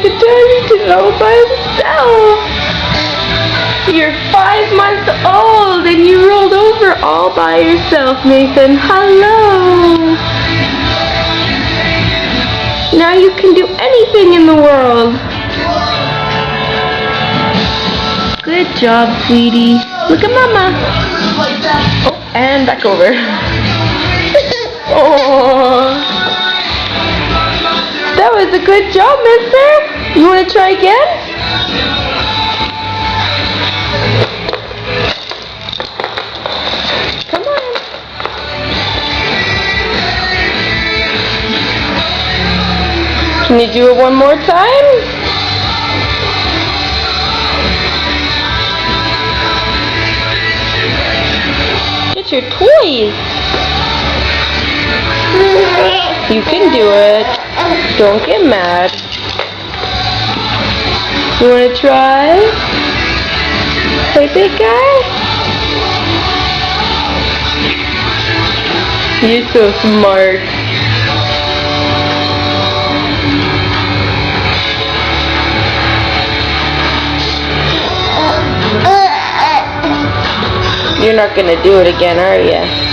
determined all by himself. You're 5 months old and you rolled over all by yourself, Nathan. Hello. Now you can do anything in the world. Good job, sweetie. Look at Mama. Oh, and back over. Oh, that was a good job, mister. You want to try again? Come on. Can you do it one more time? Get your toys. You can do it. Don't get mad. You want to try? Play big guy? You're so smart. You're not going to do it again, are you?